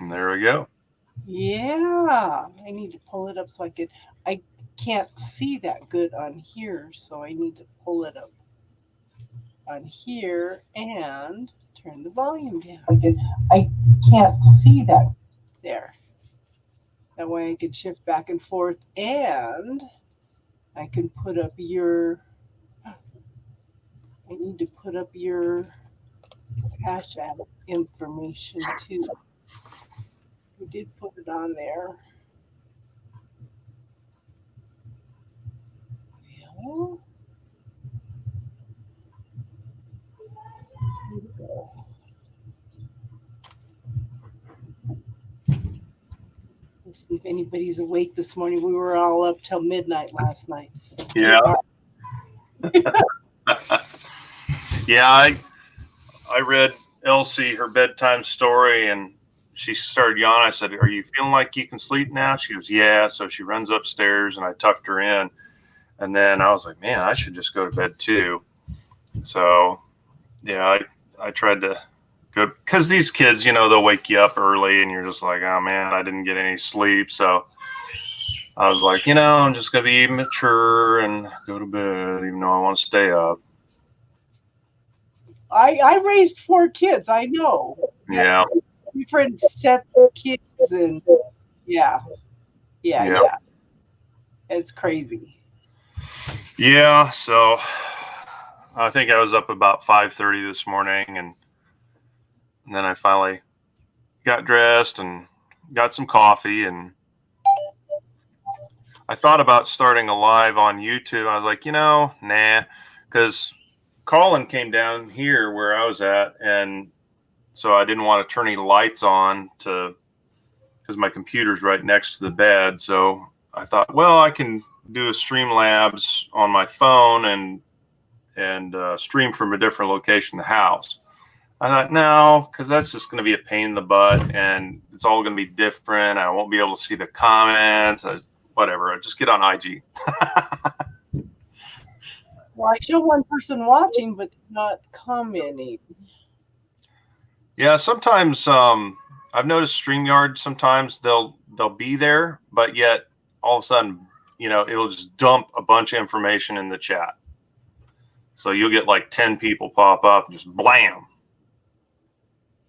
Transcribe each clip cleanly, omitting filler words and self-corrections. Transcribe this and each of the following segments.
There we go. Yeah, I need to pull it up so I can't see that good on here, so I need to pull it up on here and turn the volume down. I can't see that there. That way I can shift back and forth and I can put up I need to put up your Cash App information too. We did put it on there. Well, here we go. Let's see if anybody's awake this morning. We were all up till midnight last night. Yeah. Yeah, I read Elsie her bedtime story and she started yawning. I said, "Are you feeling like you can sleep now?" She goes, "Yeah." So she runs upstairs and I tucked her in. And then I was like, man, I should just go to bed too. So yeah, I tried to go because these kids, they'll wake you up early and you're just like, oh man, I didn't get any sleep. So I was like, I'm just going to be mature and go to bed, even though I want to stay up. I raised 4 kids. I know. Yeah. Different sets of kids and yeah. It's crazy. Yeah. So I think I was up about 5:30 this morning and then I finally got dressed and got some coffee and I thought about starting a live on YouTube. I was like, nah, because Colin came down here where I was at, and so I didn't want to turn any lights on because my computer's right next to the bed. So I thought, well, I can do a Streamlabs on my phone and stream from a different location in the house. I thought, no, because that's just going to be a pain in the butt, and it's all going to be different. I won't be able to see the comments. Whatever, just get on IG. Well, I show one person watching, but not commenting. Yeah, sometimes I've noticed StreamYard. Sometimes they'll be there, but yet all of a sudden, it'll just dump a bunch of information in the chat. So you'll get like 10 people pop up, just blam.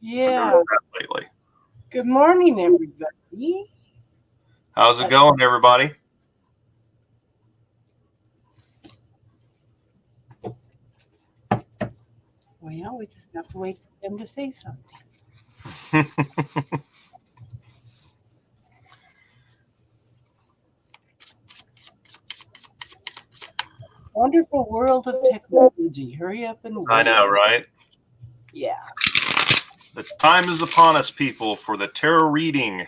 Yeah. Lately. Good morning, everybody. How's it going, everybody? Well, we just have to wait for them to say something. Wonderful world of technology. Hurry up and wait. I know, right? Yeah. The time is upon us, people, for the tarot reading,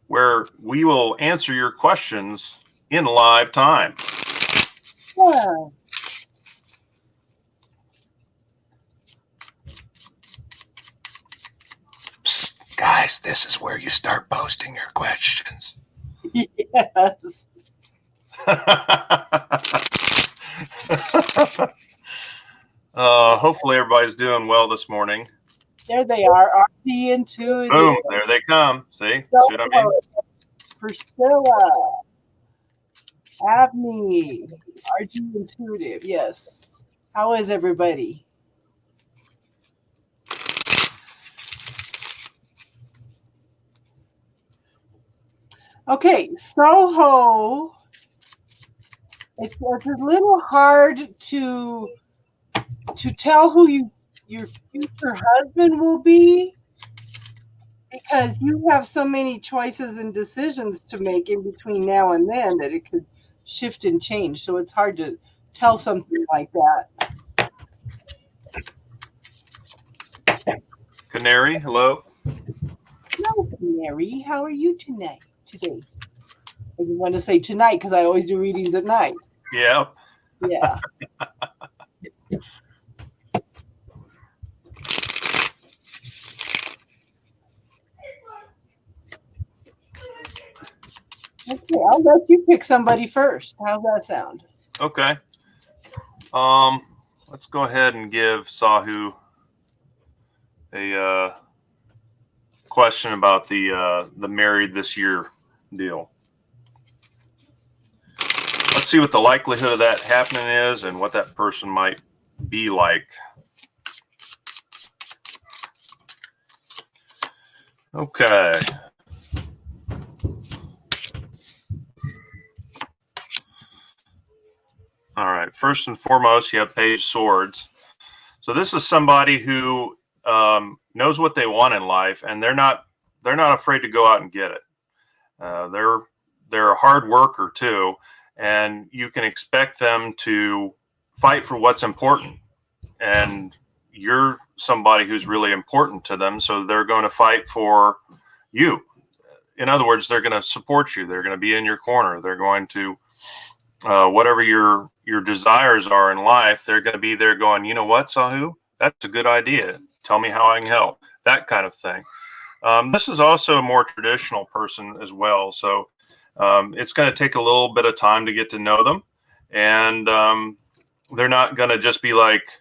where we will answer your questions in live time. Yeah. Psst, guys, this is where you start posting your questions. Yes. Hopefully everybody's doing well this morning. There they are. RP Intuitive. Boom, there they come. See what I mean? Priscilla. Abney. RG Intuitive. Yes. How is everybody? Okay, Soho. It's a little hard to tell who your future husband will be because you have so many choices and decisions to make in between now and then that it could shift and change. So it's hard to tell something like that. Canary, hello. Hello, Canary. How are you today? I didn't want to say tonight because I always do readings at night. Yep. Yeah. Okay, I'll let you pick somebody first. How's that sound? Okay. Let's go ahead and give Sahu a question about the married this year deal. Let's see what the likelihood of that happening is and what that person might be like. Okay. All right. First and foremost, you have Page of Swords. So this is somebody who knows what they want in life, and they're not afraid to go out and get it. They're a hard worker too, and you can expect them to fight for what's important. And you're somebody who's really important to them, so they're going to fight for you. In other words, they're going to support you. They're going to be in your corner. They're going to whatever your desires are in life, they're going to be there going, you know what, Sahu, that's a good idea. Tell me how I can help. That kind of thing. This is also a more traditional person as well. So it's going to take a little bit of time to get to know them. And they're not going to just be like,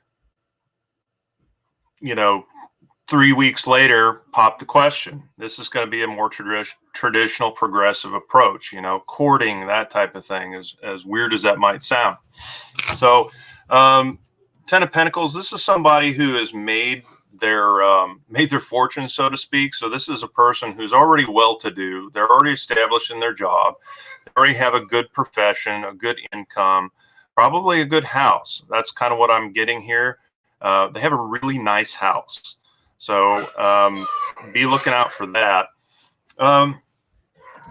3 weeks later, pop the question. This is going to be a more traditional progressive approach, courting, that type of thing, as weird as that might sound. So 10 of Pentacles, this is somebody who has made their fortune, so to speak. So this is a person who's already well-to-do. They're already established in their job. They already have a good profession, a good income, probably a good house. That's kind of what I'm getting here. They have a really nice house. So be looking out for that.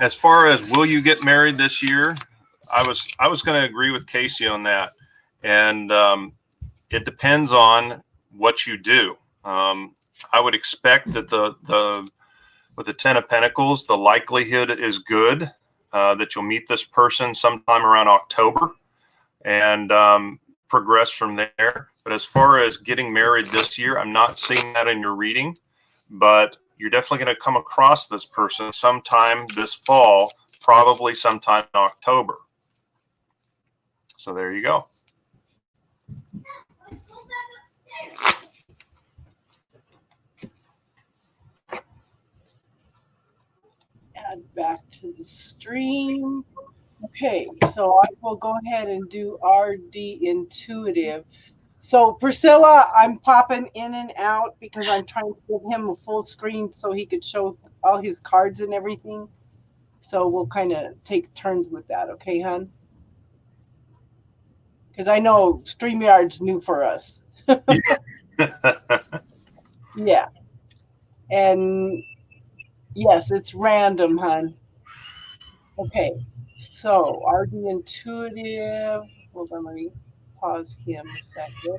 As far as will you get married this year, I was going to agree with Casey on that. And it depends on what you do. I would expect that with the 10 of Pentacles, the likelihood is good that you'll meet this person sometime around October and progress from there. But as far as getting married this year, I'm not seeing that in your reading, but you're definitely going to come across this person sometime this fall, probably sometime in October. So there you go. Add back to the stream. Okay, so I will go ahead and do RD Intuitive. So Priscilla, I'm popping in and out because I'm trying to give him a full screen so he could show all his cards and everything. So we'll kind of take turns with that, okay, hon? Because I know StreamYard's new for us. Yeah. And yes, it's random, hon. Okay, so RD Intuitive. Hold on, let me pause him a second.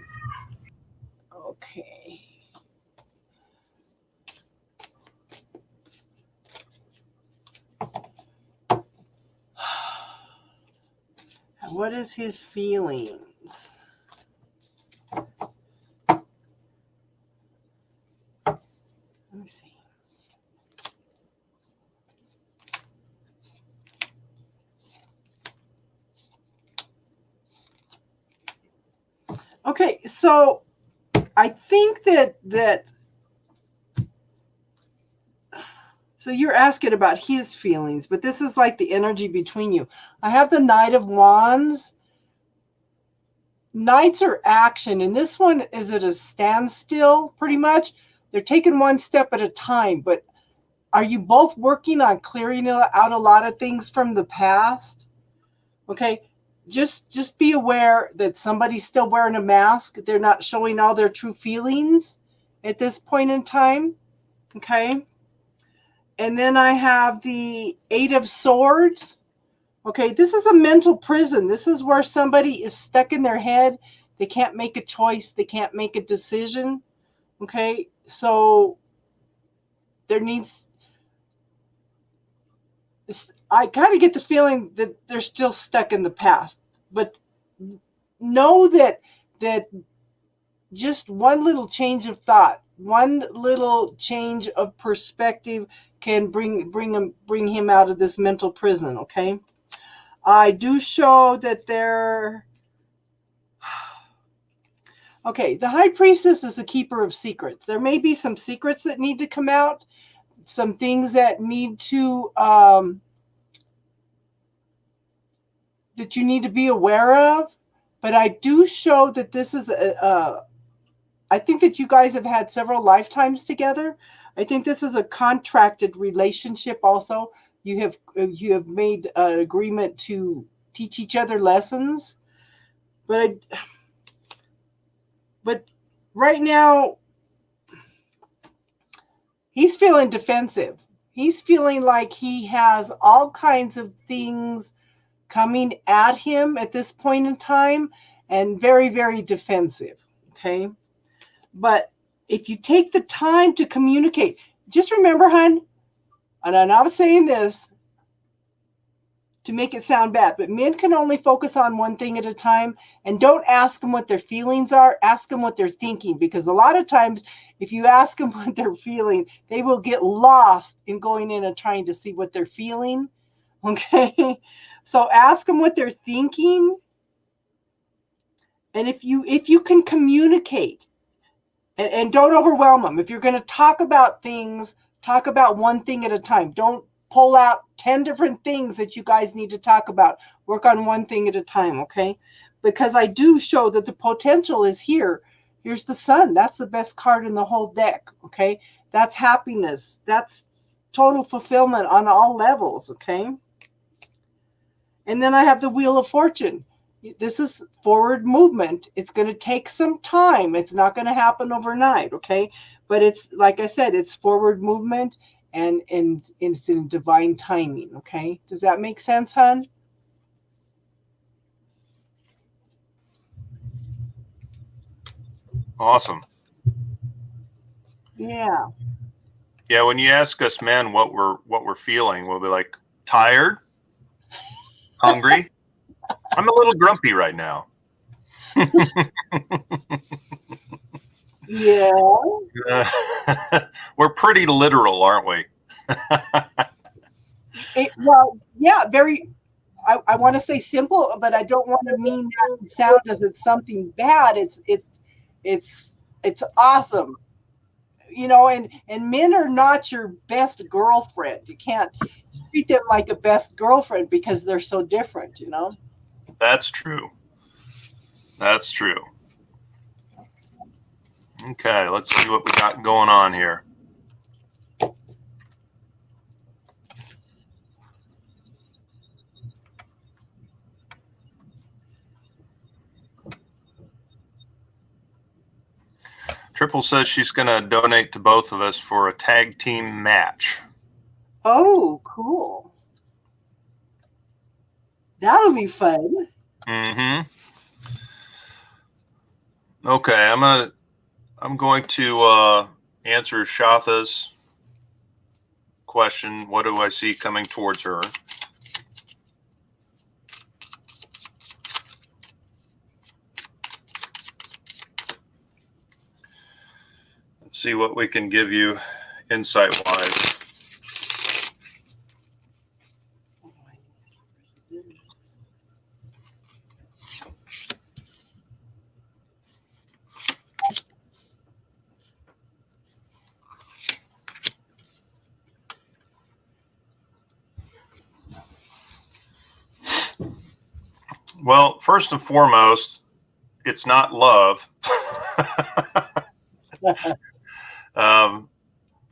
Okay. What is his feelings? Let me see. Okay, so I think that so you're asking about his feelings, but this is like the energy between you. I have the Knight of Wands. Knights are action, and this one is at a standstill, pretty much. They're taking one step at a time, but are you both working on clearing out a lot of things from the past? Okay, just be aware that somebody's still wearing a mask. They're not showing all their true feelings at this point in time. Okay. And then I have the Eight of Swords. Okay, this is a mental prison. This is where somebody is stuck in their head. They can't make a choice. They can't make a decision. Okay, so there needs... I kind of get the feeling that they're still stuck in the past. But know that just one little change of thought, one little change of perspective can bring him out of this mental prison, okay? I do show that they're... Okay, the High Priestess is the keeper of secrets. There may be some secrets that need to come out. some things that need to that you need to be aware of. But I do show that this is I think that you guys have had several lifetimes together. I think this is a contracted relationship also. You have made an agreement to teach each other lessons. But right now he's feeling defensive. He's feeling like he has all kinds of things coming at him at this point in time, and very, very defensive. Okay. But if you take the time to communicate, just remember, hon, and I'm not saying this to make it sound bad, but men can only focus on one thing at a time, and don't ask them what their feelings are. Ask them what they're thinking, because a lot of times if you ask them what they're feeling, they will get lost in going in and trying to see what they're feeling. Okay. So ask them what they're thinking. And if you can communicate, and don't overwhelm them. If you're going to talk about things, talk about one thing at a time. Don't pull out 10 different things that you guys need to talk about. Work on one thing at a time, okay? Because I do show that the potential is here. Here's the sun. That's the best card in the whole deck, okay? That's happiness. That's total fulfillment on all levels, okay? And then I have the Wheel of Fortune. This is forward movement. It's going to take some time. It's not going to happen overnight, okay? But it's, like I said, it's forward movement, and it's in divine timing, okay? Does that make sense, hon? Awesome. Yeah. Yeah, when you ask us men what we're feeling, we'll be like, tired, hungry. I'm a little grumpy right now. Yeah. We're pretty literal, aren't we? Well, yeah, very. I want to say simple, but I don't want to mean that and sound as it's something bad. It's awesome, you know. And men are not your best girlfriend. You can't treat them like a best girlfriend because they're so different, you know. That's true. That's true. Okay, let's see what we got going on here. Triple says she's going to donate to both of us for a tag team match. Oh, cool. That'll be fun. Mm-hmm. Okay, I'm going to answer Shatha's question. What do I see coming towards her? Let's see what we can give you insight-wise. Well, first and foremost, it's not love.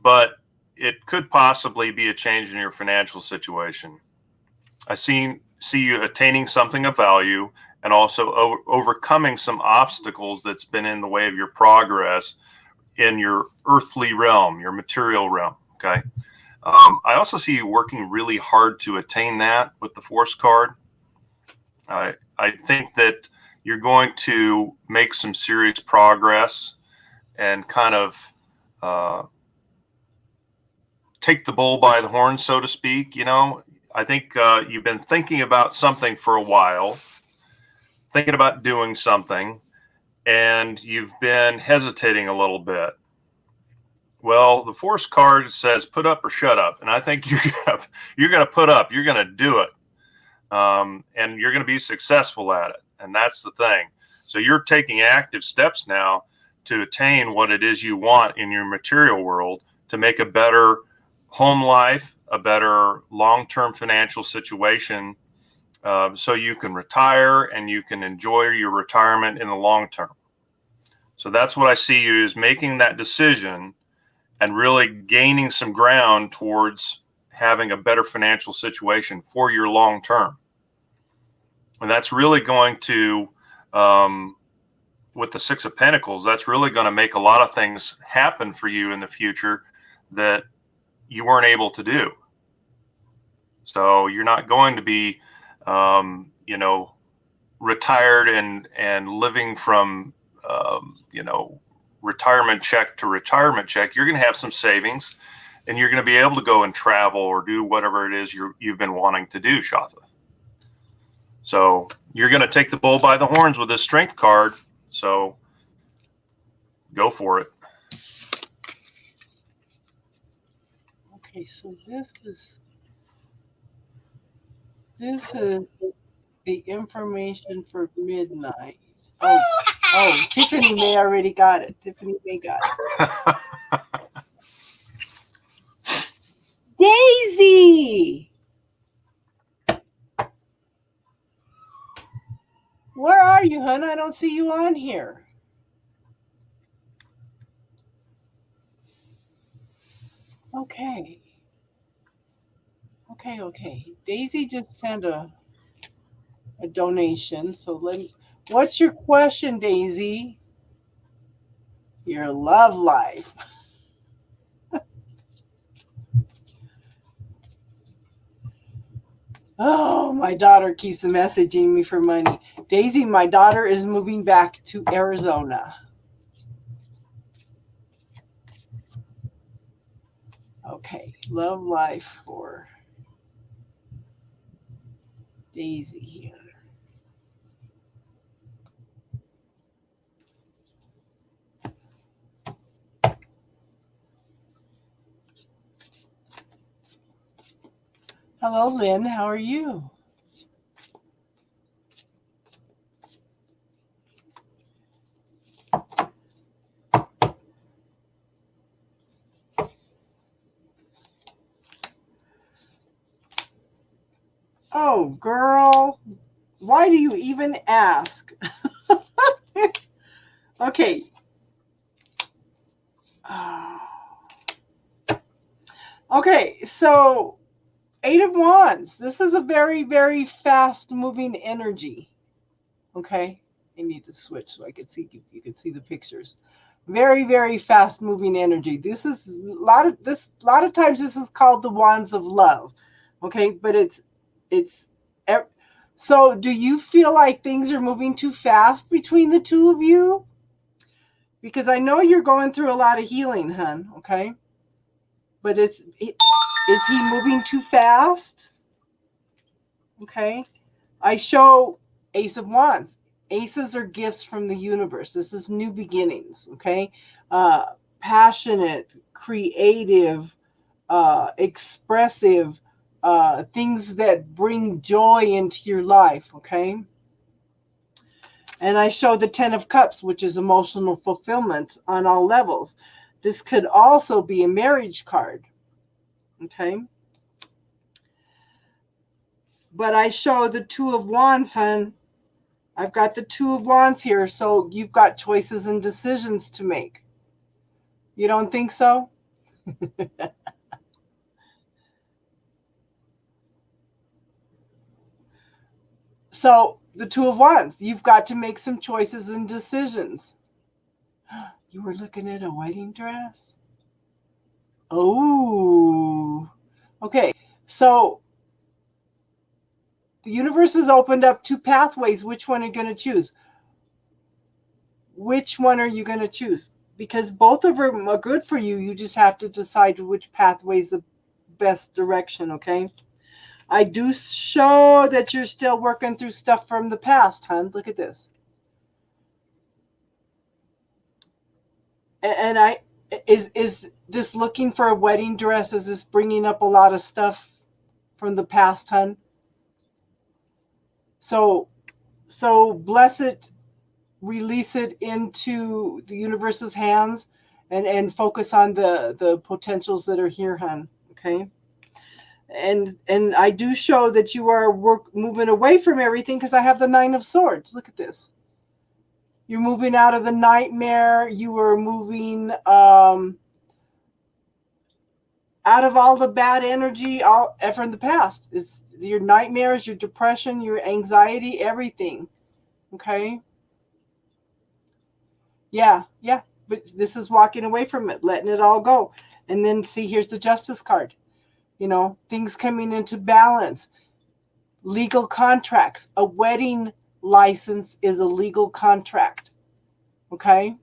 But it could possibly be a change in your financial situation. I see you attaining something of value, and also overcoming some obstacles that's been in the way of your progress in your earthly realm, your material realm. Okay. I also see you working really hard to attain that with the Force card. I think that you're going to make some serious progress and kind of take the bull by the horn, so to speak. You know, I think you've been thinking about something for a while, thinking about doing something, and you've been hesitating a little bit. Well, the Force card says put up or shut up, and I think you're gonna put up. You're gonna do it, and you're gonna be successful at it, and that's the thing. So you're taking active steps now to attain what it is you want in your material world, to make a better home life, a better long-term financial situation, so you can retire and you can enjoy your retirement in the long term. So that's what I see you as, making that decision and really gaining some ground towards having a better financial situation for your long term. And that's really going to, with the Six of Pentacles, that's really going to make a lot of things happen for you in the future that you weren't able to do. So you're not going to be, retired and living from, retirement check to retirement check. You're going to have some savings, and you're going to be able to go and travel or do whatever it is you've been wanting to do, Shatha. So you're going to take the bull by the horns with this Strength card. So go for it. Okay, so this is the information for midnight. Oh, Tiffany May already got it. Tiffany May got it. Daisy! Where are you, hon? I don't see you on here. Okay. Daisy just sent a donation. So what's your question, Daisy? Your love life. Oh, my daughter keeps messaging me for money. Daisy, my daughter is moving back to Arizona. Okay, love life for Daisy here. Hello, Lynn. How are you? Oh, girl. Why do you even ask? Okay. Okay, so 8 of Wands. This is a very, very fast moving energy. Okay. I need to switch so I could see, you can see the pictures. Very, very fast moving energy. This is a lot of times this is called the Wands of Love. Okay, but it's so do you feel like things are moving too fast between the two of you? Because I know you're going through a lot of healing, hon, okay? But is he moving too fast? Okay. I show Ace of Wands. Aces are gifts from the universe. This is new beginnings, okay? Passionate, creative, expressive, things that bring joy into your life, okay? And I show the 10 of Cups, which is emotional fulfillment on all levels. This could also be a marriage card, okay? But I show the 2 of Wands, hon. I've got the 2 of Wands here, so you've got choices and decisions to make. You don't think so? So the 2 of Wands, you've got to make some choices and decisions. You were looking at a wedding dress? Oh, okay. So the universe has opened up 2 pathways. Which one are you going to choose? Which one are you going to choose? Because both of them are good for you. You just have to decide which pathway is the best direction, okay? I do show that you're still working through stuff from the past, hon. Look at this. And is this looking for a wedding dress? Is this bringing up a lot of stuff from the past, hon? So bless it, release it into the universe's hands, and focus on the potentials that are here, hon. Okay. And I do show that you are moving away from everything because I have the Nine of Swords. Look at this. You're moving out of the nightmare. You were moving out of all the bad energy all from the past. It's your nightmares, your depression, your anxiety, everything. Okay. Yeah. But this is walking away from it, letting it all go. And then see, here's the Justice card. Things coming into balance. Legal contracts. A wedding license is a legal contract. Okay.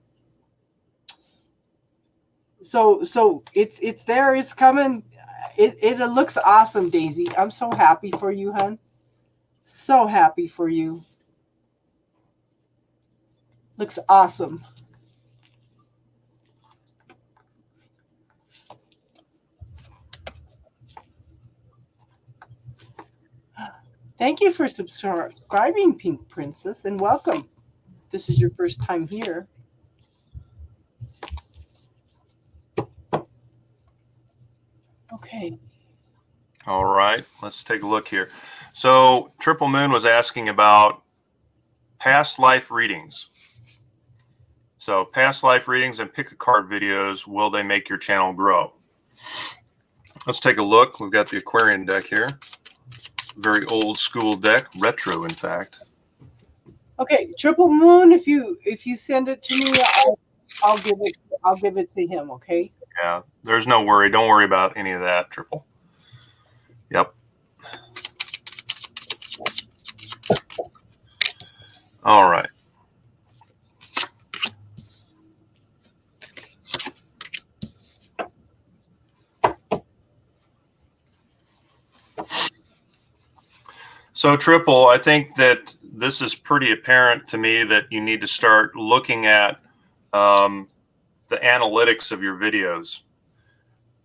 So it's there. It's coming. It looks awesome, Daisy. I'm so happy for you, hon. So happy for you. Looks awesome. Thank you for subscribing, Pink Princess, and welcome. This is your first time here. Okay. All right, let's take a look here. So Triple Moon was asking about past life readings. So past life readings and pick a card videos, will they make your channel grow? Let's take a look. We've got the Aquarian deck here. Very old school deck, retro in fact. Okay, Triple Moon, if you send it to me, I'll give it to him, okay? Yeah, there's no worry. Don't worry about any of that, Triple. Yep. All right. So Triple, I think that this is pretty apparent to me that you need to start looking at the analytics of your videos.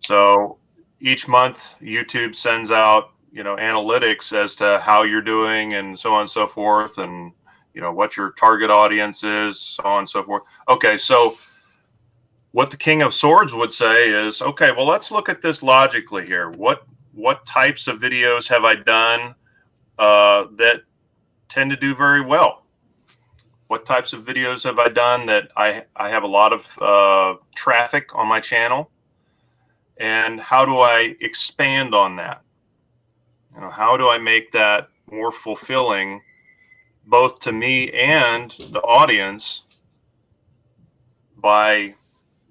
So each month YouTube sends out, analytics as to how you're doing and so on and so forth, and what your target audience is, so on and so forth. Okay, so what the King of Swords would say is, okay, well, let's look at this logically here. What types of videos have I done that tend to do very well? What types of videos have I done that I have a lot of traffic on my channel? And how do I expand on that? How do I make that more fulfilling both to me and the audience by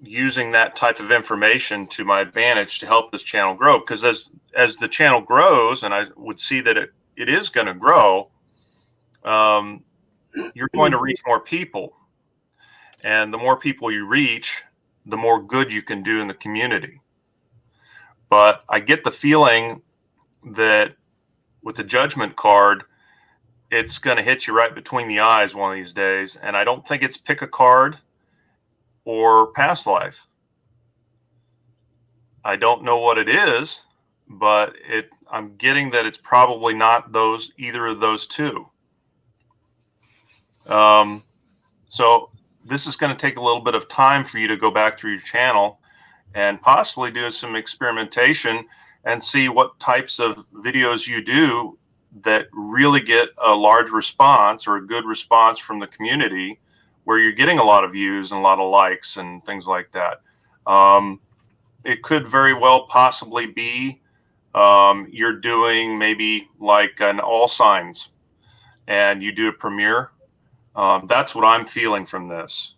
using that type of information to my advantage to help this channel grow? Because as the channel grows, and I would see that it is going to grow, you're going to reach more people. And the more people you reach, the more good you can do in the community. But I get the feeling that with the Judgment card, it's going to hit you right between the eyes one of these days. And I don't think it's pick a card or past life. I don't know what it is, but I'm getting that it's probably not either of those two. So this is going to take a little bit of time for you to go back through your channel and possibly do some experimentation and see what types of videos you do that really get a large response or a good response from the community, where you're getting a lot of views and a lot of likes and things like that. It could very well possibly be you're doing maybe like an All Signs and you do a premiere. That's what I'm feeling from this.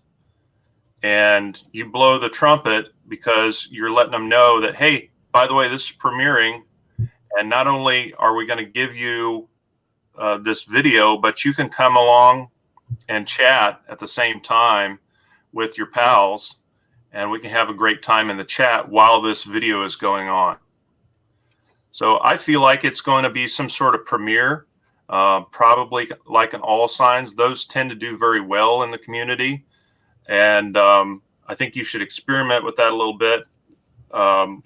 And you blow the trumpet because you're letting them know that, hey, by the way, this is premiering. And not only are we going to give you this video, but you can come along and chat at the same time with your pals, and we can have a great time in the chat while this video is going on. So I feel like it's going to be some sort of premiere, probably like an All Signs. Those tend to do very well in the community. And I think you should experiment with that a little bit,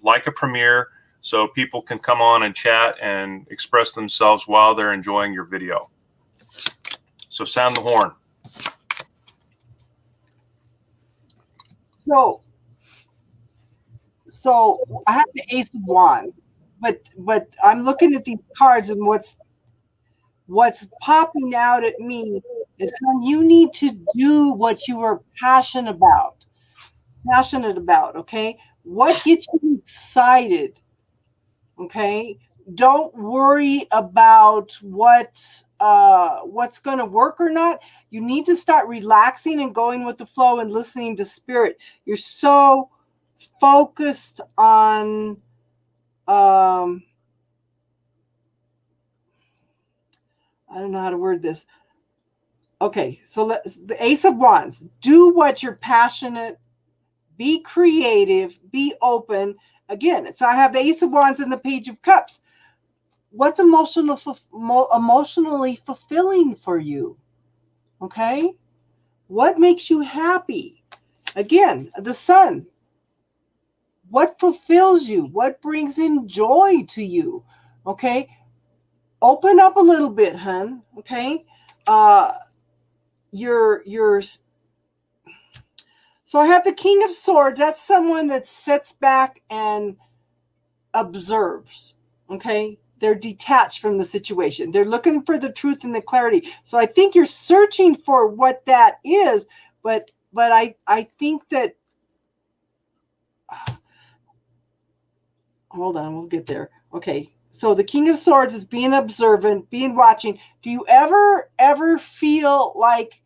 like a premiere, so people can come on and chat and express themselves while they're enjoying your video. So sound the horn. So I have the Ace of Wands, but I'm looking at these cards, and what's popping out at me is when you need to do what you are passionate about, okay? What gets you excited, okay? Don't worry about what's going to work or not. You need to start relaxing and going with the flow and listening to spirit. You're so focused on I don't know how to word this. Okay, so the Ace of Wands. Do what you're passionate. Be creative. Be open. Again, so I have the Ace of Wands and the Page of Cups. What's emotionally fulfilling for you? Okay, what makes you happy? Again, the Sun. What fulfills you? What brings in joy to you? Okay, open up a little bit, hun. Okay, your so I have the King of Swords. That's someone that sits back and observes. Okay, they're detached from the situation. They're looking for the truth and the clarity. So I think you're searching for what that is, but I think that hold on, we'll get there. Okay, so the King of Swords is being observant, being watching. Do you ever feel like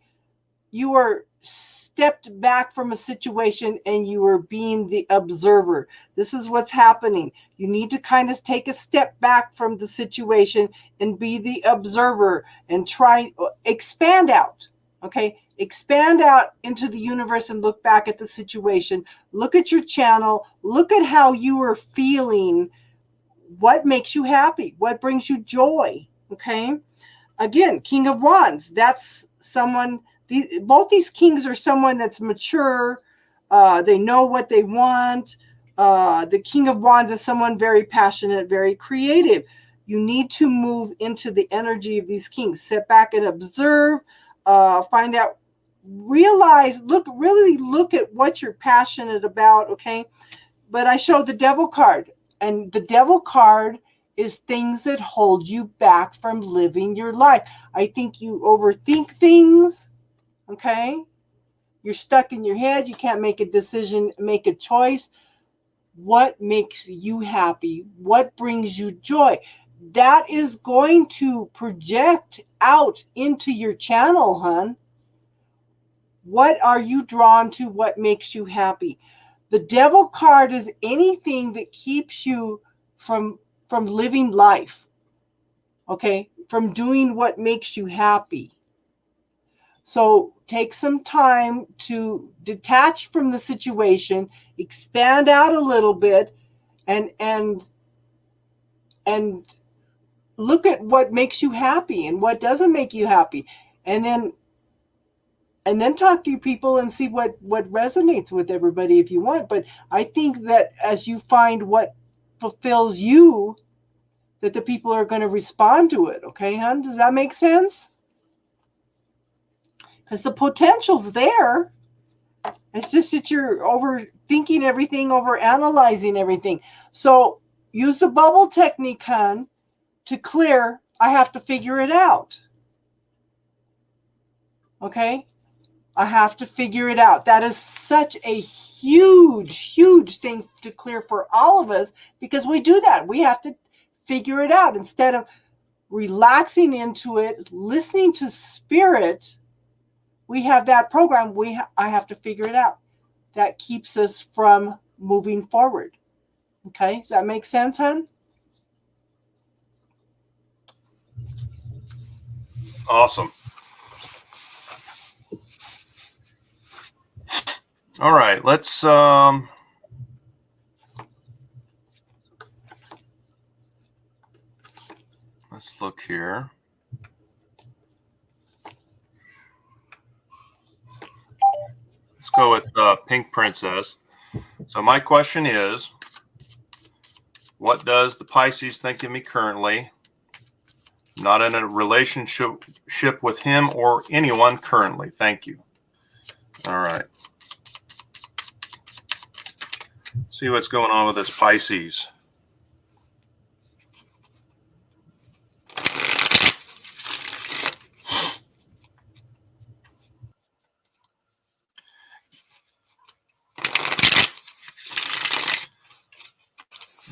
you were stepped back from a situation and you were being the observer? This is what's happening. You need to kind of take a step back from the situation and be the observer and try expand out. Okay, expand out into the universe and look back at the situation. Look at your channel. Look at how you are feeling. What makes you happy? What brings you joy? Okay, again, King of Wands. That's someone. Both these kings are someone that's mature. They know what they want. The King of Wands is someone very passionate, very creative. You need to move into the energy of these kings. Sit back and observe. Find out. Realize. Really look at what you're passionate about. Okay. But I showed the Devil card, and the Devil card is things that hold you back from living your life. I think you overthink things. Okay, you're stuck in your head. You can't make a decision, make a choice. What makes you happy? What brings you joy? That is going to project out into your channel, hun. What are you drawn to? What makes you happy? The Devil card is anything that keeps you from living life. Okay, from doing what makes you happy. So take some time to detach from the situation, expand out a little bit, and look at what makes you happy and what doesn't make you happy, and then talk to your people and see what resonates with everybody if you want. But I think that as you find what fulfills you, that the people are going to respond to it. Okay, hon? Does that make sense? Because the potential's there. It's just that you're overthinking everything, overanalyzing everything. So use the bubble technique, hun, to clear. I have to figure it out. Okay? I have to figure it out. That is such a huge thing to clear for all of us, because we do that. We have to figure it out instead of relaxing into it, listening to spirit. We have that program. I have to figure it out. That keeps us from moving forward. Okay, does that make sense, hon? Awesome. All right, let's look here. Let's go with Pink Princess. So my question is, what does the Pisces think of me currently? Not in a relationship with him or anyone currently. Thank you. All right. See what's going on with this Pisces.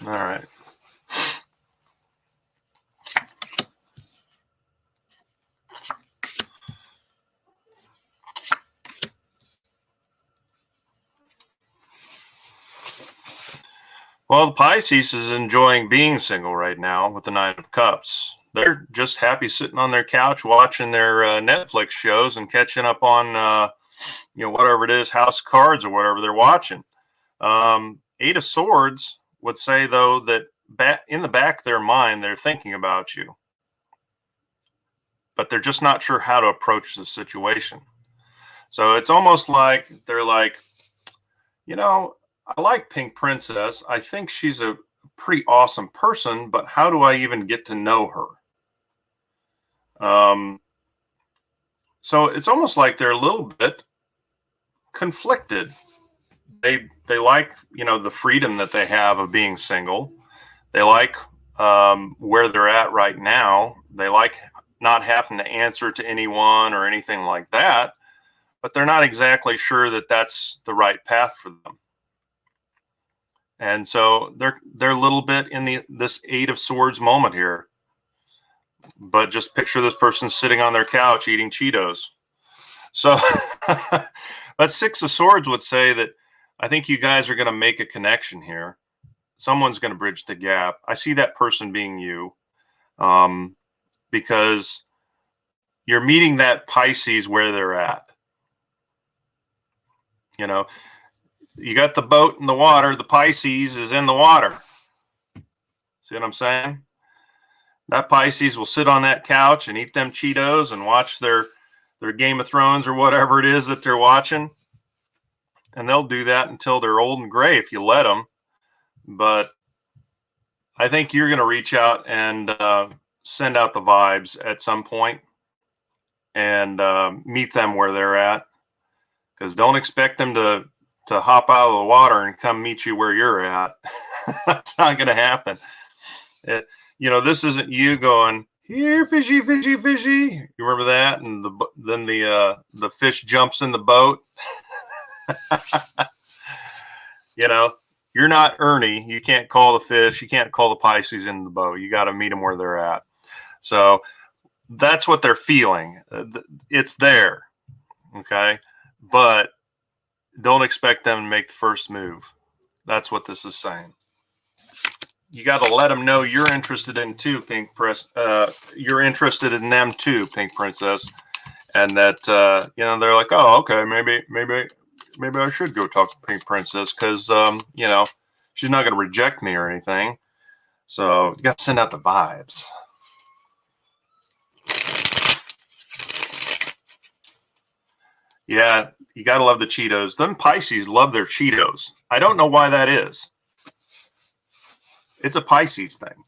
All right. Well, the Pisces is enjoying being single right now with the Nine of Cups. They're just happy sitting on their couch watching their Netflix shows and catching up on, whatever it is, House of Cards or whatever they're watching. Eight of Swords would say, though, that in the back of their mind, they're thinking about you, but they're just not sure how to approach the situation. So it's almost like they're like, I like Pink Princess. I think she's a pretty awesome person, but how do I even get to know her? So it's almost like they're a little bit conflicted. They like, the freedom that they have of being single. They like where they're at right now. They like not having to answer to anyone or anything like that, but they're not exactly sure that that's the right path for them. And so they're a little bit in this Eight of Swords moment here. But just picture this person sitting on their couch eating Cheetos. So but Six of Swords would say that I think you guys are going to make a connection here. Someone's going to bridge the gap. I see that person being you, because you're meeting that Pisces where they're at. You got the boat in the water. The Pisces is in the water. See what I'm saying? That Pisces will sit on that couch and eat them Cheetos and watch their Game of Thrones or whatever it is that they're watching. And they'll do that until they're old and gray if you let them. But I think you're going to reach out and send out the vibes at some point and meet them where they're at. Because don't expect them to hop out of the water and come meet you where you're at. That's not going to happen. This isn't you going, here, fishy, fishy, fishy. You remember that? And then the fish jumps in the boat. You're not Ernie. You can't call the fish. You can't call the Pisces in the boat. You got to meet them where they're at. So that's what they're feeling. It's there. Okay. But don't expect them to make the first move. That's what this is saying. You got to let them know you're interested in too, you're interested in them too, Pink Princess, and that they're like, oh, okay, maybe I should go talk to Pink Princess because she's not going to reject me or anything. So you got to send out the vibes. Yeah, you got to love the Cheetos. Them Pisces love their Cheetos. I don't know why that is. It's a Pisces thing.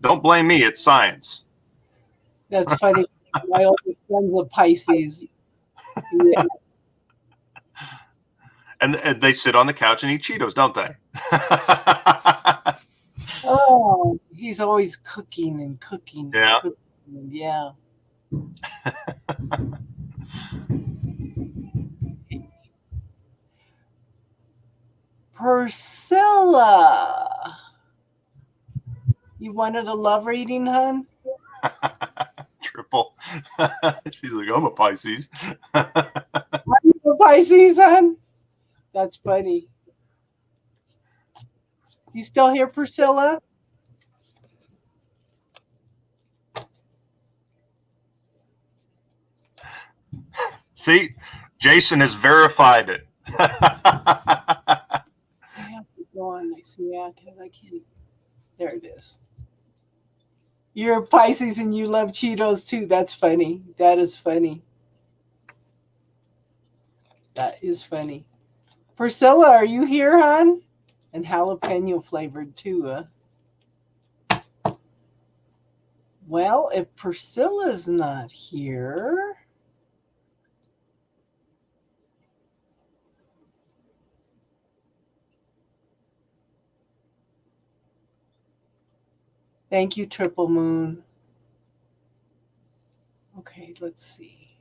Don't blame me. It's science. That's funny. My oldest son's a Pisces. Yeah. And they sit on the couch and eat Cheetos, don't they? Oh, he's always cooking and cooking. Yeah. And cooking. Yeah. Priscilla. You wanted a love reading, hon? Triple. She's like, I'm a Pisces. Are you a Pisces, hon? That's funny. You still here, Priscilla? See, Jason has verified it. I have to go on next. Yeah, because I can't. There it is. You're a Pisces and you love Cheetos too. That's funny. That is funny. That is funny. Priscilla, are you here, hon? And jalapeno flavored too, Well, if Priscilla's not here, Thank you, Triple Moon. Okay, let's see.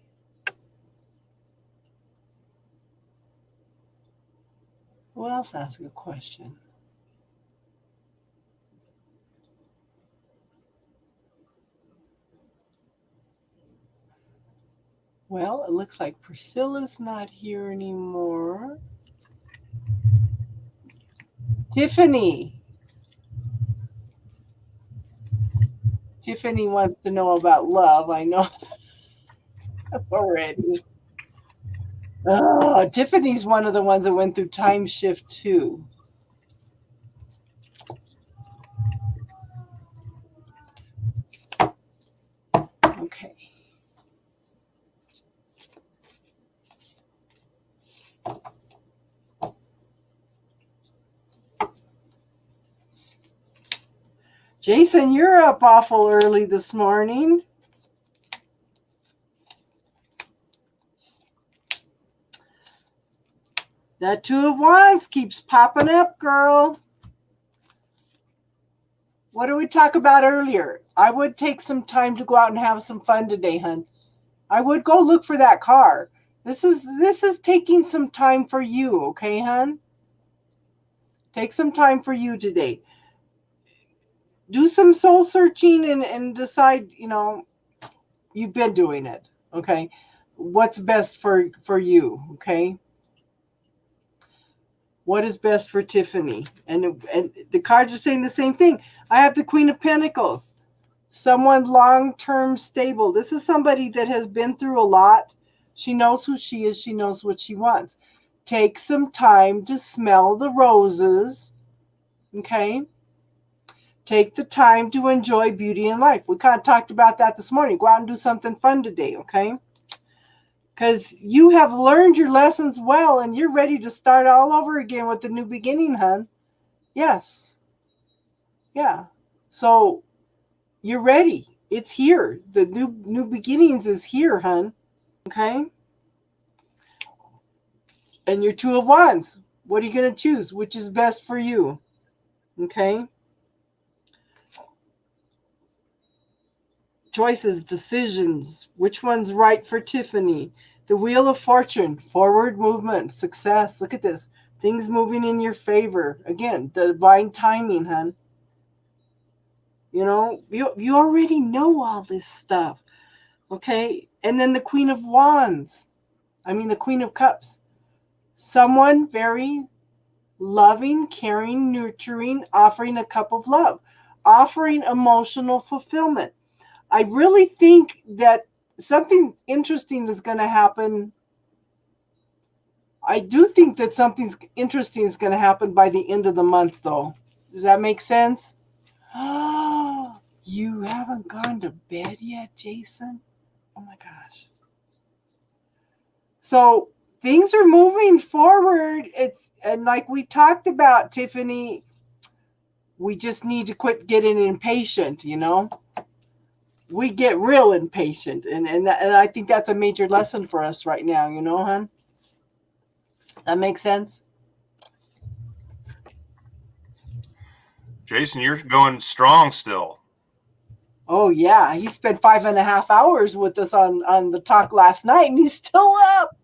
Who else asked a question? Well, it looks like Priscilla's not here anymore. Tiffany. Tiffany wants to know about love. I know already. Oh, Tiffany's one of the ones that went through time shift too. Okay. Jason, you're up awful early this morning. That Two of Wands keeps popping up, girl. What did we talk about earlier? I would take some time to go out and have some fun today, hun. I would go look for that car. This is taking some time for you, okay, hun? Take some time for you today. Do some soul searching and decide, you've been doing it, okay? What's best for you, okay? What is best for Tiffany? And the cards are saying the same thing. I have the Queen of Pentacles. Someone long-term stable. This is somebody that has been through a lot. She knows who she is. She knows what she wants. Take some time to smell the roses, okay? Take the time to enjoy beauty in life. We kind of talked about that this morning. Go out and do something fun today, okay? Because you have learned your lessons well and you're ready to start all over again with the new beginning, hun. Yes. Yeah. So you're ready. It's here. The new beginnings is here, hun. Okay? And your Two of Wands. What are you going to choose? Which is best for you? Okay? Choices, decisions. Which one's right for Tiffany? The Wheel of Fortune. Forward movement. Success. Look at this. Things moving in your favor. Again, divine timing, hun. You already know all this stuff. Okay? And then the Queen of Wands. The Queen of Cups. Someone very loving, caring, nurturing, offering a cup of love. Offering emotional fulfillment. I really think that something interesting is going to happen. I do think that something interesting is going to happen by the end of the month, though. Does that make sense? Oh, you haven't gone to bed yet, Jason? Oh my gosh. So things are moving forward. And like we talked about, Tiffany, we just need to quit getting impatient, We get real impatient. And I think that's a major lesson for us right now, hon? That makes sense? Jason, you're going strong still. Oh, yeah. He spent 5.5 hours with us on the talk last night, and he's still up.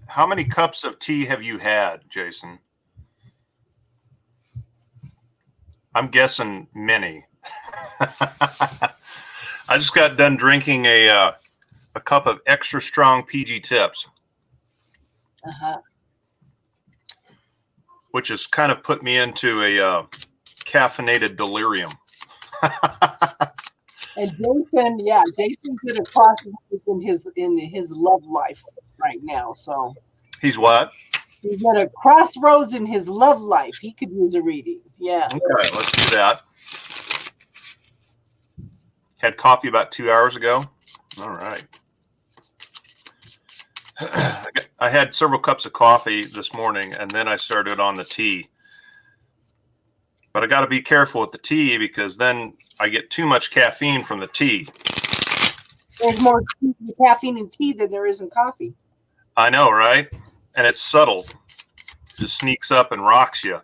How many cups of tea have you had, Jason? I'm guessing many. I just got done drinking a cup of extra strong PG Tips. Uh-huh. Which has kind of put me into a caffeinated delirium. And Jason's at a crossroads in his love life right now. So he's what? He's at a crossroads in his love life. He could use a reading. Yeah. Okay, let's do that. Had coffee about 2 hours ago. All right. I had several cups of coffee this morning, and then I started on the tea. But I got to be careful with the tea because then I get too much caffeine from the tea. There's more caffeine in tea than there is in coffee. I know, right? And it's subtle. Just sneaks up and rocks you.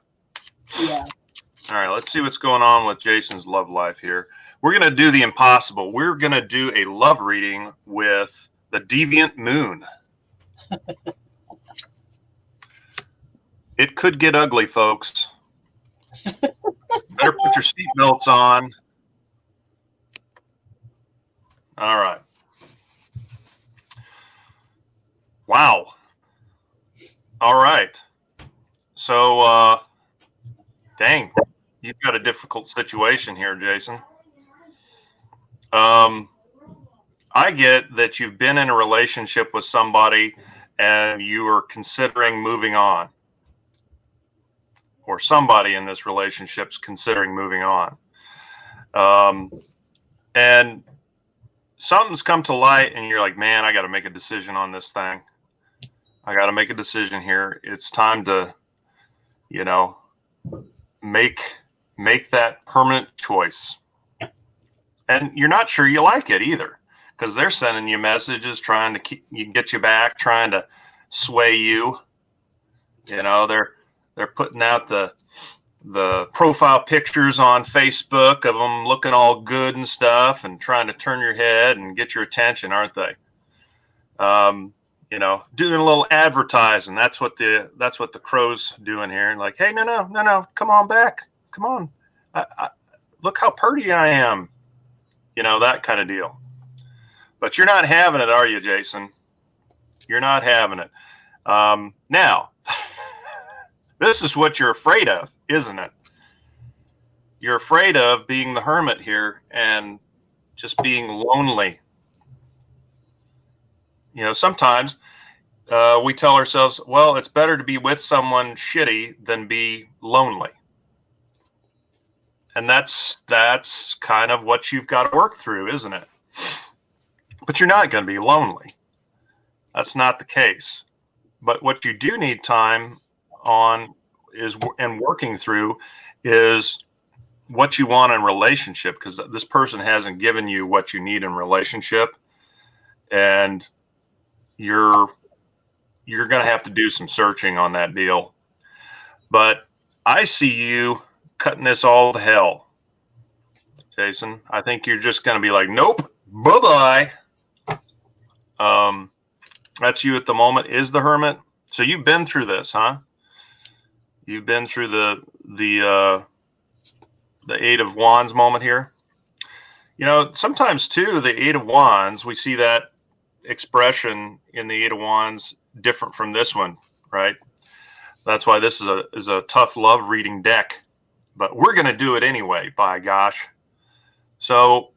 Yeah. All right, let's see what's going on with Jason's love life here. We're going to do the impossible. We're going to do a love reading with the Deviant Moon. It could get ugly, folks. Better put your seatbelts on. All right. Wow. All right. So, dang, you've got a difficult situation here, Jason. I get that you've been in a relationship with somebody and you are considering moving on, or somebody in this relationship's considering moving on. And something's come to light and you're like, man, I got to make a decision on this thing. I got to make a decision here. It's time to, you know, make that permanent choice. And you're not sure you like it either, because they're sending you messages trying to get you back, trying to sway you. You know, they're putting out the profile pictures on Facebook of them looking all good and stuff and trying to turn your head and get your attention, aren't they? You know, doing a little advertising. That's what the crow's doing here. Like, hey, no, come on back. Come on. I look how pretty I am. You know, that kind of deal. But you're not having it, are you, Jason? You're not having it. Now, this is what you're afraid of, isn't it? You're afraid of being the hermit here and just being lonely. You know, sometimes we tell ourselves, well, it's better to be with someone shitty than be lonely. And that's kind of what you've got to work through, isn't it? But you're not going to be lonely. That's not the case. But what you do need time on and working through is what you want in relationship, because this person hasn't given you what you need in relationship, and you're going to have to do some searching on that deal. But I see you cutting this all to hell, Jason. I think you're just going to be like, nope, bye-bye. That's you at the moment, is the hermit. So you've been through this, huh? You've been through the Eight of Wands moment here. You know, sometimes too, the Eight of Wands, we see that expression in the Eight of Wands different from this one, right? That's why this is a tough love reading deck, but we're going to do it anyway, by gosh. So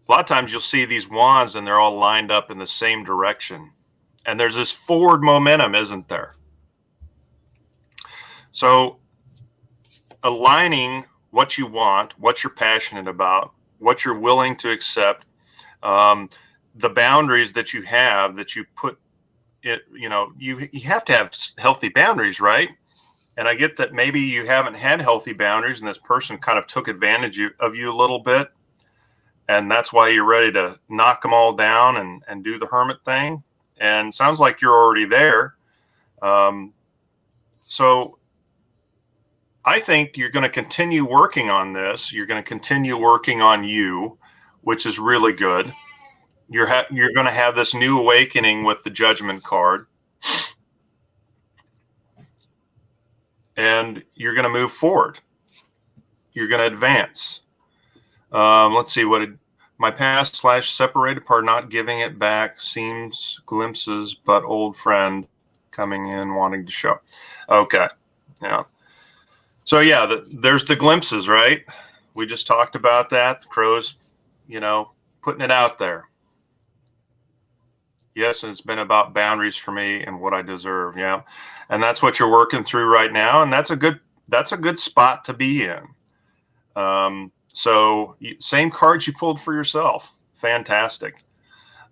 a lot of times you'll see these wands and they're all lined up in the same direction. And there's this forward momentum, isn't there? So aligning what you want, what you're passionate about, what you're willing to accept, the boundaries that you have, that you put it, you know, you have to have healthy boundaries, right? And I get that maybe you haven't had healthy boundaries and this person kind of took advantage of you a little bit. And that's why you're ready to knock them all down and do the hermit thing. And sounds like you're already there. So I think you're going to continue working on this. You're going to continue working on you, which is really good. You're going to have this new awakening with the Judgment card. And you're going to move forward. You're going to advance. Let's see what my past / separated part, not giving it back, seems glimpses, but old friend coming in wanting to show. Okay. Yeah. So yeah, there's the glimpses, right? We just talked about that. The crow's, you know, putting it out there. Yes, and it's been about boundaries for me and what I deserve. Yeah. And that's what you're working through right now. And that's a good spot to be in. So same cards you pulled for yourself. Fantastic.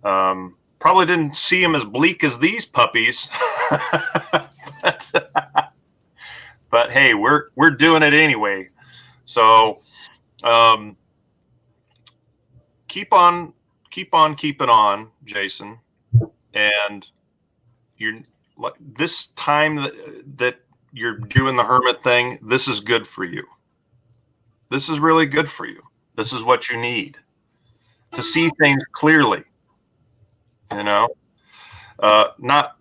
Probably didn't see them as bleak as these puppies. But hey, we're doing it anyway. So keep on keeping on, Jason. And you're this time that you're doing the hermit thing, this is good for you. This is really good for you. This is what you need to see things clearly. You know, not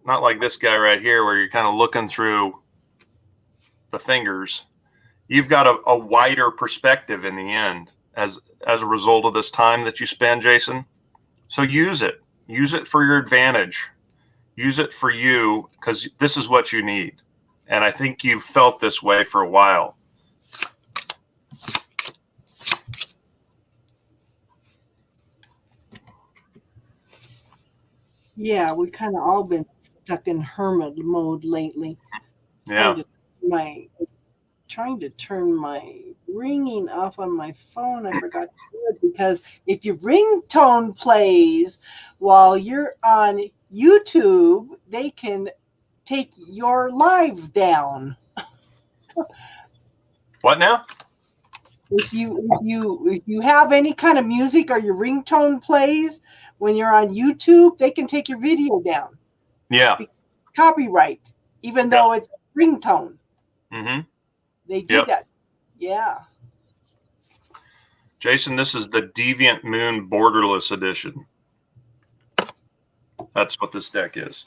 like this guy right here, where you're kind of looking through the fingers. You've got a wider perspective in the end as a result of this time that you spend, Jason. So use it. Use it for your advantage. Use it for you, because this is what you need. And I think you've felt this way for a while. Yeah, we kind of all been stuck in hermit mode lately. Yeah. Trying to turn my ringing off on my phone. I forgot to do it because if your ringtone plays while you're on YouTube, they can take your live down. What now? If you have any kind of music or your ringtone plays when you're on YouTube, they can take your video down. Yeah. Copyright, even though it's ringtone. Mm-hmm. They do that. Yeah. Jason, this is the Deviant Moon Borderless Edition. That's what this deck is.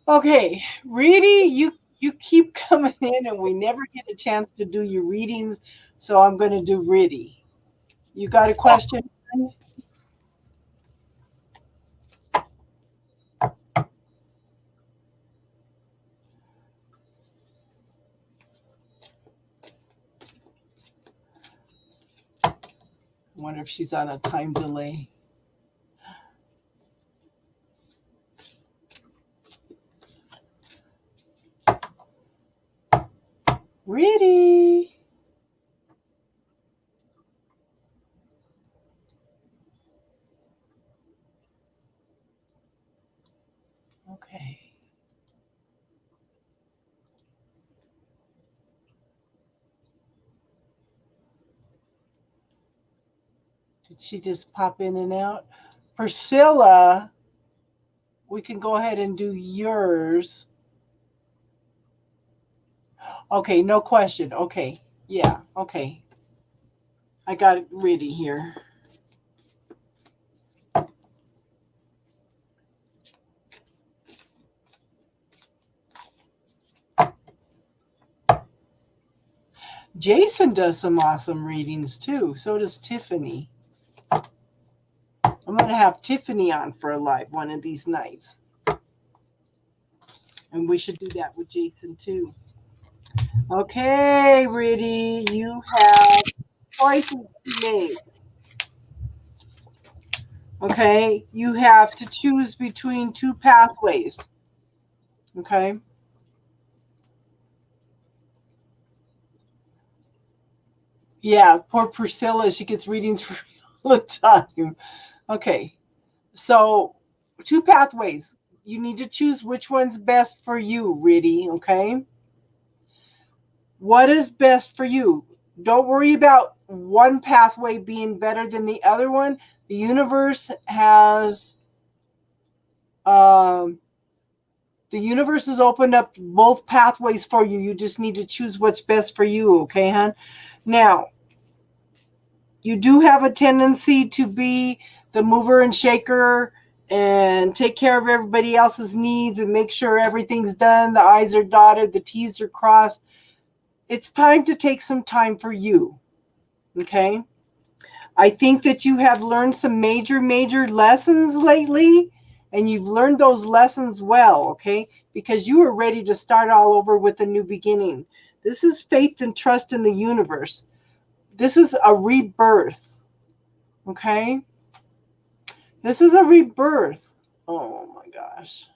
Okay, Reedy, you keep coming in and we never get a chance to do your readings, so I'm going to do Reedy. You got a question? I wonder if she's on a time delay. Reedy. Okay. Did she just pop in and out? Priscilla, we can go ahead and do yours. Okay, no question. Okay. Yeah, okay. I got it ready here. Jason does some awesome readings too. So does Tiffany. I'm going to have Tiffany on for a live one of these nights. And we should do that with Jason too. Okay, Riddy, you have choices to make. Okay, you have to choose between two pathways. Okay. Yeah, poor Priscilla, she gets readings for all the time. Okay, so two pathways. You need to choose which one's best for you, Riddy, okay? What is best for you? Don't worry about one pathway being better than the other one. The universe has opened up both pathways for you. You just need to choose what's best for you, okay, hon? Now, you do have a tendency to be the mover and shaker and take care of everybody else's needs and make sure everything's done, the I's are dotted, the T's are crossed. It's time to take some time for you, okay? I think that you have learned some major lessons lately, and you've learned those lessons well, okay? Because you are ready to start all over with a new beginning. This is faith and trust in the universe. This is a rebirth, okay? This is a rebirth. Oh my gosh.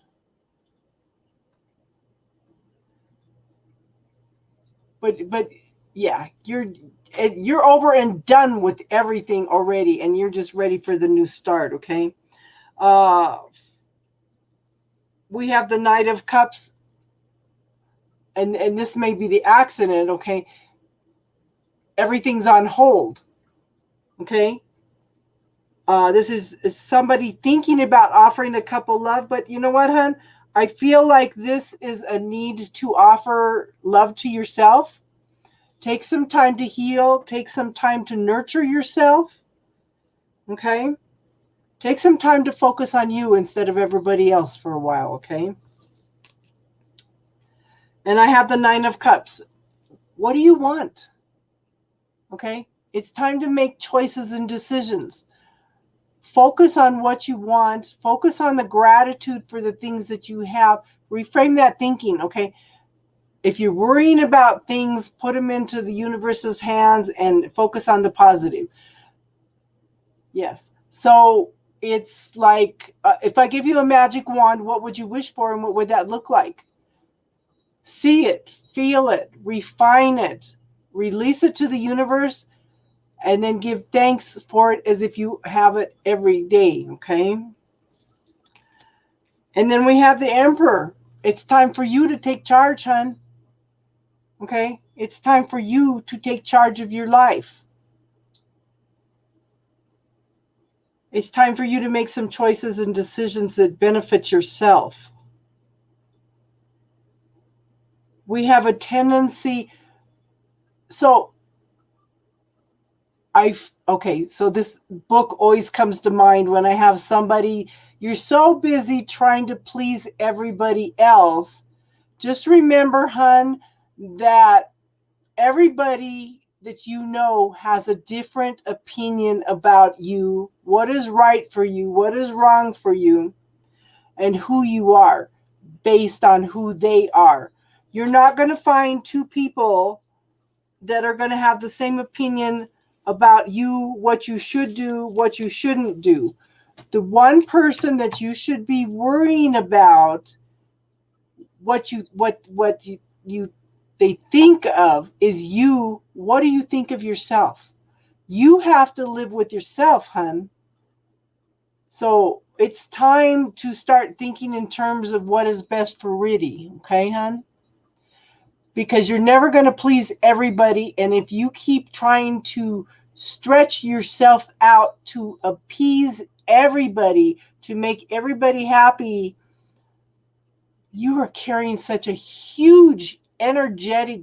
But yeah, you're over and done with everything already, and you're just ready for the new start, okay? We have the Knight of Cups, and this may be the accident, okay? Everything's on hold, okay? This is somebody thinking about offering a couple love, but you know what, hon? I feel like this is a need to offer love to yourself. Take some time to heal. Take some time to nurture yourself. Okay? Take some time to focus on you instead of everybody else for a while, okay? And I have the 9 of Cups. What do you want? Okay? It's time to make choices and decisions. Focus on what you want. Focus on the gratitude for the things that you have. Reframe that thinking, okay? If you're worrying about things, put them into the universe's hands and focus on the positive. Yes. So it's like, if I give you a magic wand, what would you wish for and what would that look like? See it, feel it, refine it, release it to the universe, and then give thanks for it as if you have it every day, okay? And then we have the Emperor. It's time for you to take charge, hon. Okay? It's time for you to take charge of your life. It's time for you to make some choices and decisions that benefit yourself. We have a tendency. So this book always comes to mind when I have somebody, you're so busy trying to please everybody else. Just remember, hun, that everybody that you know has a different opinion about you, what is right for you, what is wrong for you, and who you are based on who they are. You're not going to find 2 people that are going to have the same opinion about you, what you should do, what you shouldn't do. The one person that you should be worrying about what they think of is you. What do you think of yourself? You have to live with yourself, hun. So it's time to start thinking in terms of what is best for Riddy, okay, hun? Because you're never going to please everybody. And if you keep trying to stretch yourself out to appease everybody, to make everybody happy, you are carrying such a huge energetic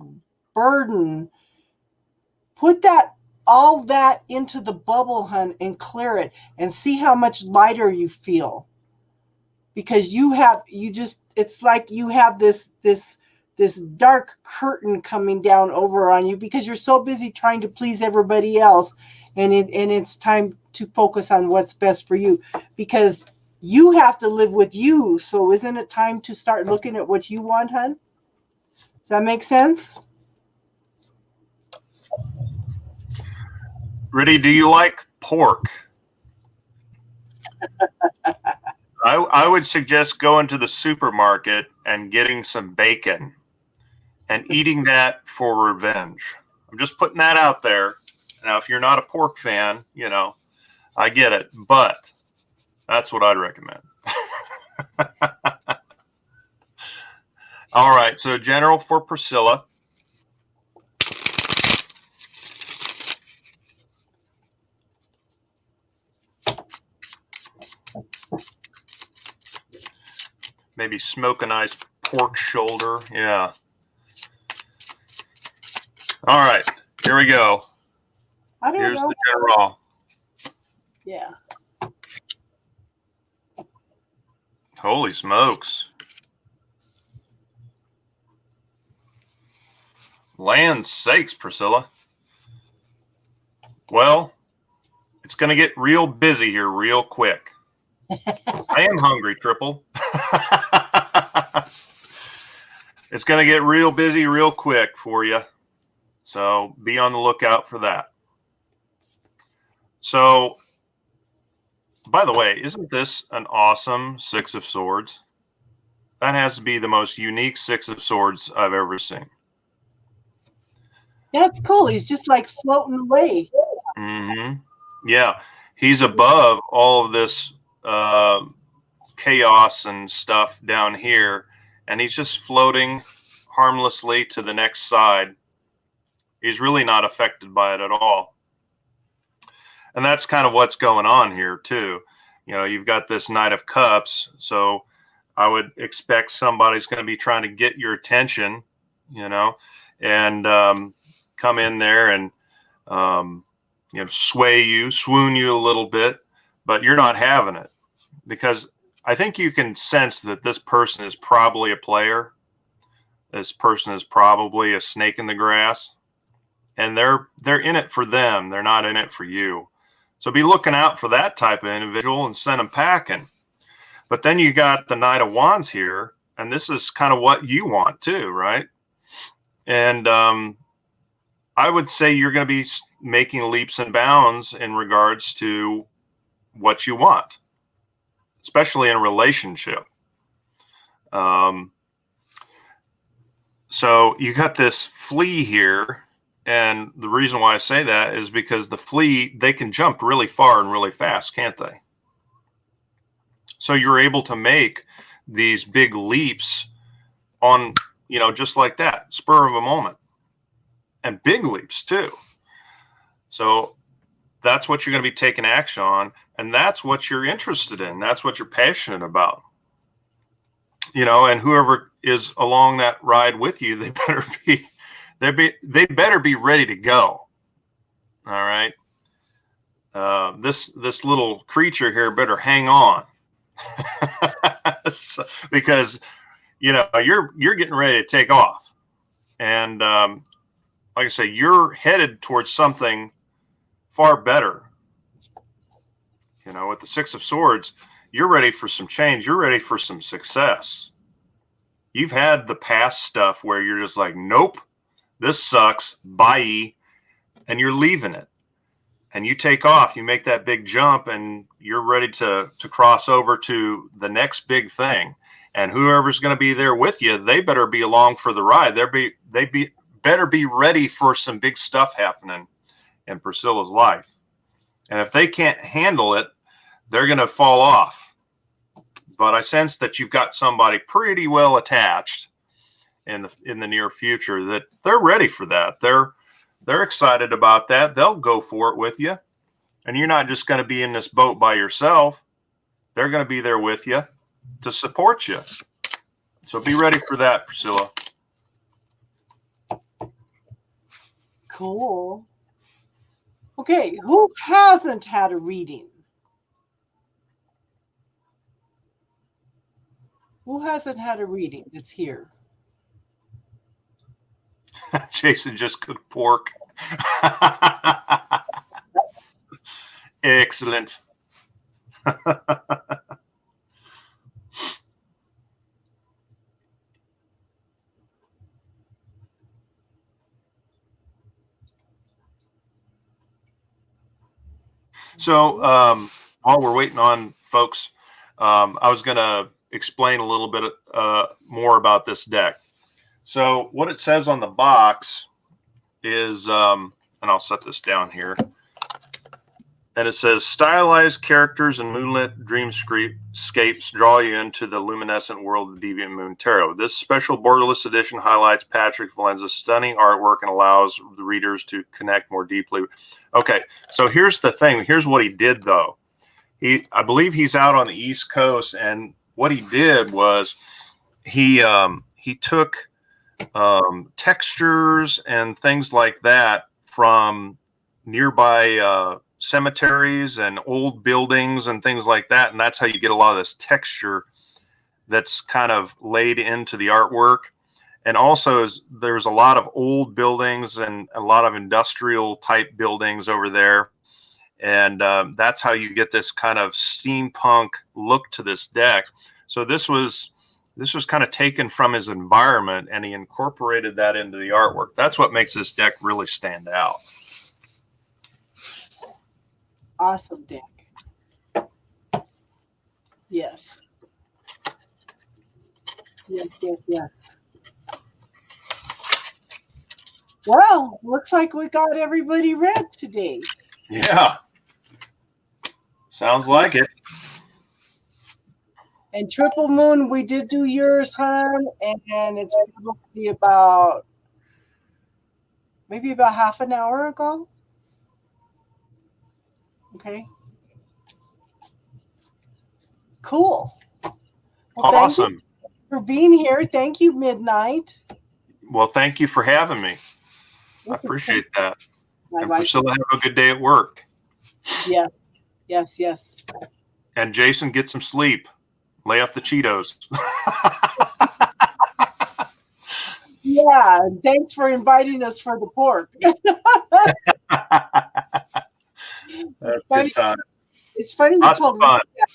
burden. Put all that into the bubble, hun, and clear it and see how much lighter you feel. Because it's like you have this dark curtain coming down over on you because you're so busy trying to please everybody else, and it's time to focus on what's best for you, because you have to live with you. So isn't it time to start looking at what you want, hun? Does that make sense? Riddy, do you like pork? I would suggest going to the supermarket and getting some bacon and eating that for revenge. I'm just putting that out there. Now, if you're not a pork fan, I get it, but that's what I'd recommend. All right, so general for Priscilla. Maybe smoke a nice pork shoulder. Yeah. All right, here we go. Here's the general. Yeah. Holy smokes. Land sakes, Priscilla. Well, it's going to get real busy here real quick. I am hungry, Triple. It's going to get real busy real quick for you. So be on the lookout for that. So, by the way, isn't this an awesome 6 of Swords? That has to be the most unique 6 of Swords I've ever seen. That's cool. He's just like floating away. Mm-hmm. Yeah. He's above all of this chaos and stuff down here, and he's just floating harmlessly to the next side. He's really not affected by it at all. And that's kind of what's going on here too. You've got this Knight of Cups. So I would expect somebody's going to be trying to get your attention, and come in there and sway you, swoon you a little bit, but you're not having it, because I think you can sense that this person is probably a player. This person is probably a snake in the grass, and they're in it for them. They're not in it for you. So be looking out for that type of individual and send them packing. But then you got the Knight of Wands here, and this is kind of what you want too, right? And I would say you're going to be making leaps and bounds in regards to what you want, especially in a relationship. So you got this flea here. And the reason why I say that is because the flea, they can jump really far and really fast, can't they? So you're able to make these big leaps on, just like that, spur of a moment, and big leaps too. So that's what you're going to be taking action on. And that's what you're interested in. That's what you're passionate about. And whoever is along that ride with you, they better be ready to go. All right. This little creature here better hang on. Because you're getting ready to take off, and like I say, you're headed towards something far better. With the Six of Swords, you're ready for some change. You're ready for some success. You've had the past stuff where you're just like, nope, this sucks, bye, and you're leaving it. And you take off, you make that big jump, and you're ready to cross over to the next big thing. And whoever's going to be there with you, they better be along for the ride. They better be ready for some big stuff happening in Priscilla's life. And if they can't handle it, they're going to fall off. But I sense that you've got somebody pretty well attached in the near future that they're ready for that. They're excited about that. They'll go for it with you. And you're not just going to be in this boat by yourself. They're going to be there with you to support you. So be ready for that, Priscilla. Cool. Okay, who hasn't had a reading? Who hasn't had a reading that's here? Jason just cooked pork. Excellent. So while we're waiting on folks, I was going to explain a little bit more about this deck. So what it says on the box is, and I'll set this down here, and it says, stylized characters and moonlit dreamscapes draw you into the luminescent world of Deviant Moon Tarot. This special borderless edition highlights Patrick Valenza's stunning artwork and allows the readers to connect more deeply. Okay, so here's the thing. Here's what he did, though. I believe he's out on the East Coast, and what he did was he took textures and things like that from nearby cemeteries and old buildings and things like that, and that's how you get a lot of this texture that's kind of laid into the artwork. And also there's a lot of old buildings and a lot of industrial type buildings over there, and that's how you get this kind of steampunk look to this deck. So this was kind of taken from his environment, and he incorporated that into the artwork. That's what makes this deck really stand out. Awesome deck. Yes. Yes. Well, looks like we got everybody read today. Yeah. Sounds like it. And Triple Moon, we did do yours, hon, and it's probably about maybe about half an hour ago. Okay. Cool. Well, thank you Awesome. for being here. Thank you, Midnight. Well, thank you for having me. I appreciate that. My And wife. Priscilla, have a good day at work. Yes, yes, yes. And Jason, get some sleep. Lay off the Cheetos. Yeah, thanks for inviting us for the pork. That's Funny. good time. It's funny you Lots of told me fun. that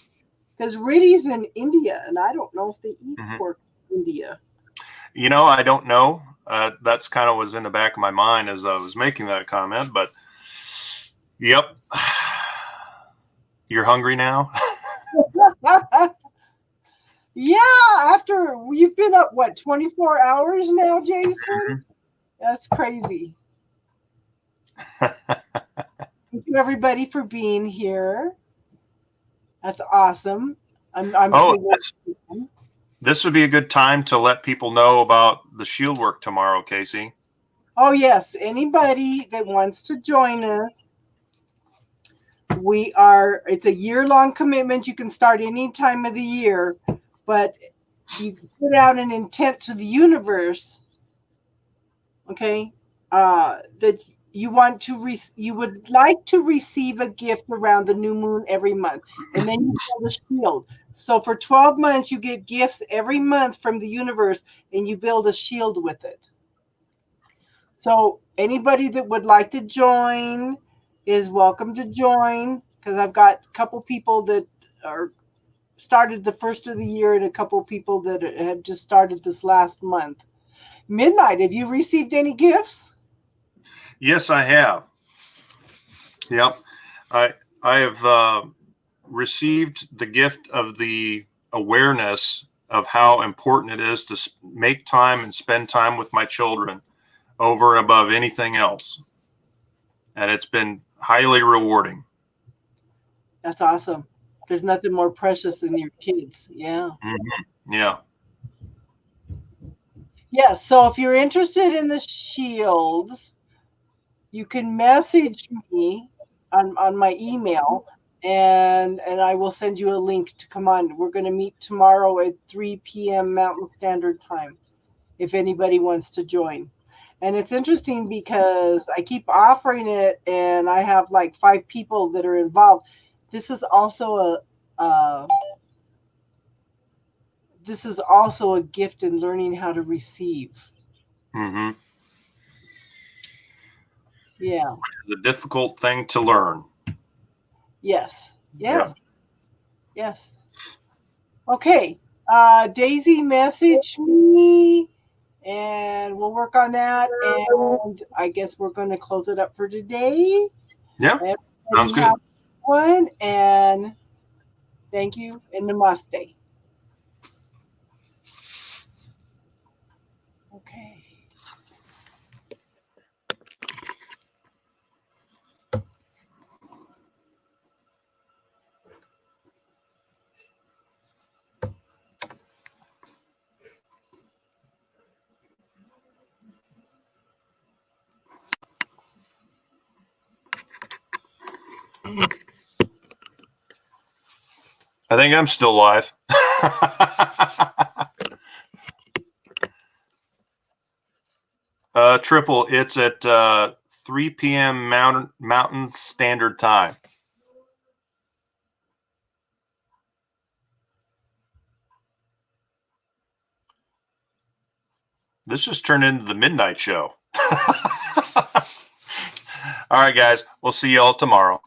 because Riddy's in India, and I don't know if they eat Mhm. pork in India. You know, I don't know. That's kind of was in the back of my mind as I was making that comment, but yep. You're hungry now? Yeah, after you've been up, what, 24 hours now, Jason? Mhm. That's crazy. Thank you, everybody, for being here. That's awesome. I'm Oh, sure this would be a good time to let people know about the shield work tomorrow, Casey. Oh, yes. Anybody that wants to join us, it's a year-long commitment. You can start any time of the year, but you can put out an intent to the universe, okay, that you would like to receive a gift around the new moon every month, and then you build a shield. So for 12 months, you get gifts every month from the universe, and you build a shield with it. So anybody that would like to join is welcome to join, because I've got a couple people that are started the first of the year and a couple people that have just started this last month. Midnight, have you received any gifts? Yes, I have. Yep. I have received the gift of the awareness of how important it is to make time and spend time with my children over and above anything else. And it's been highly rewarding. That's awesome. There's nothing more precious than your kids. Yeah. Mm-hmm. Yeah. Yeah. So if you're interested in the shields, you can message me on my email, and I will send you a link to come on. We're going to meet tomorrow at 3 p.m. Mountain Standard Time if anybody wants to join. And it's interesting because I keep offering it and I have like 5 people that are involved. This is also a gift in learning how to receive. Mm-hmm. Yeah. It's a difficult thing to learn. Yes. Yeah. Yes. Okay. Daisy, message me and we'll work on that. And I guess we're going to close it up for today. Yeah. Sounds good. Have one, and thank you and namaste. Okay. I think I'm still live. Triple, it's at 3 p.m. Mountain Standard Time. This just turned into the midnight show. All right, guys. We'll see you all tomorrow.